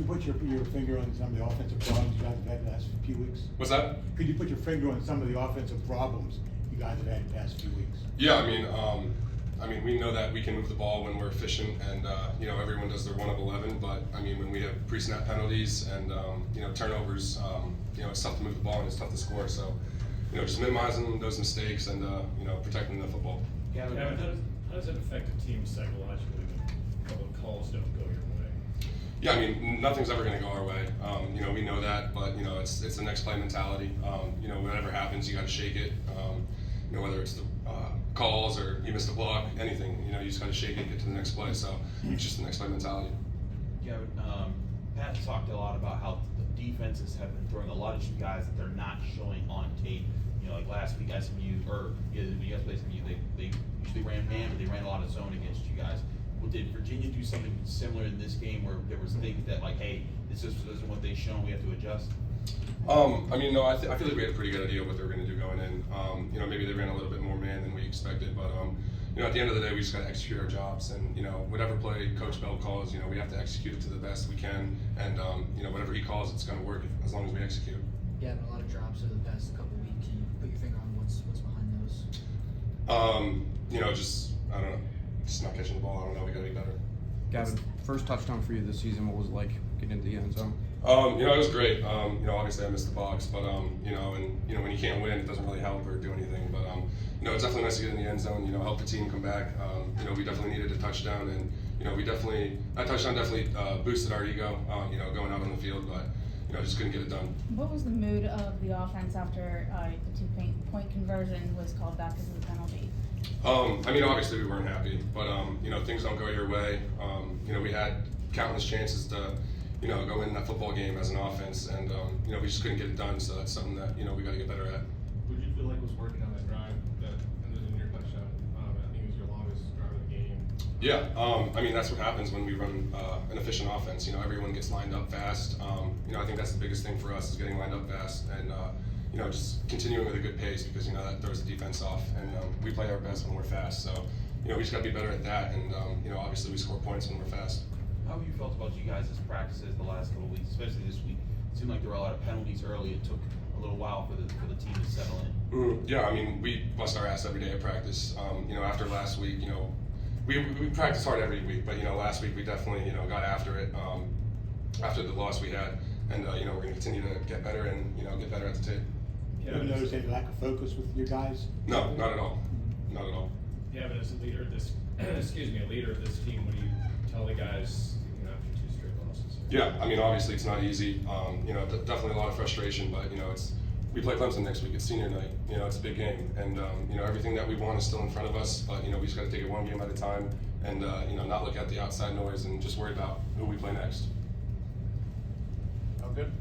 put your finger on some of the offensive problems you guys have had the last few weeks? What's that? Could you put your finger on some of the offensive problems you guys have had the past few weeks? Yeah, I mean, we know that we can move the ball when we're efficient, and everyone does their 1 of 11. But I mean, when we have pre-snap penalties and turnovers, it's tough to move the ball and it's tough to score. So, just minimizing those mistakes and protecting the football. Gavin, how does it affect the team psychologically when a couple of calls don't go your way? Yeah, I mean, nothing's ever going to go our way. We know that, but it's the next play mentality. Whatever happens, you got to shake it. Whether it's the calls or you missed a block, anything, you just got to shake it, get to the next play. So it's just the next play mentality. Yeah, Pat talked a lot about how the defenses have been throwing a lot of you guys that they're not showing on tape. Like last week, SMU, or when you guys played SMU, they usually ran man, but they ran a lot of zone against you guys. Well, did Virginia do something similar in this game where there was things that like, hey, this isn't what they've shown, we have to adjust? No, I feel like we had a pretty good idea of what they were going to do going in. Maybe they ran a little bit more man than we expected, but at the end of the day, we just got to execute our jobs, and whatever play Coach Bell calls, we have to execute it to the best we can, and whatever he calls, it's going to work as long as we execute. Yeah, a lot of drops over the past couple weeks. Can you put your finger on what's behind those? I don't know, just not catching the ball. I don't know. We got to be better. Gavin, first touchdown for you this season. What was it like getting into the end zone? It was great. Obviously I missed the box, but when you can't win, it doesn't really help or do anything. But it's definitely nice to get in the end zone. Help the team come back. We definitely needed a touchdown, and that touchdown definitely boosted our ego. Going out on the field, but just couldn't get it done. What was the mood of the offense after the two-point conversion was called back because of the penalty? Obviously we weren't happy, but things don't go your way. We had countless chances to go in that football game as an offense, and we just couldn't get it done. So that's something that we got to get better at. What did you feel like was working on that drive that ended in your touchdown? I think it was your longest drive of the game. Yeah, that's what happens when we run an efficient offense. Everyone gets lined up fast. I think that's the biggest thing for us is getting lined up fast and just continuing with a good pace, because that throws the defense off, and we play our best when we're fast. So we just got to be better at that, and obviously we score points when we're fast. How have you felt about you guys' practices the last couple of weeks, especially this week? It seemed like there were a lot of penalties early. It took a little while for the team to settle in. Yeah, we bust our ass every day at practice. After last week, we practice hard every week, but last week we definitely got after it after the loss we had, and we're going to continue to get better and get better at the tape. You ever notice any lack of focus with your guys? No, not at all. Not at all. Gavin, as a leader of this, a leader of this team, what do you tell the guys after 2 straight losses? Yeah, obviously it's not easy. Definitely a lot of frustration, but we play Clemson next week. It's senior night. It's a big game, and everything that we want is still in front of us. But we just got to take it one game at a time, and not look at the outside noise and just worry about who we play next. Oh, good.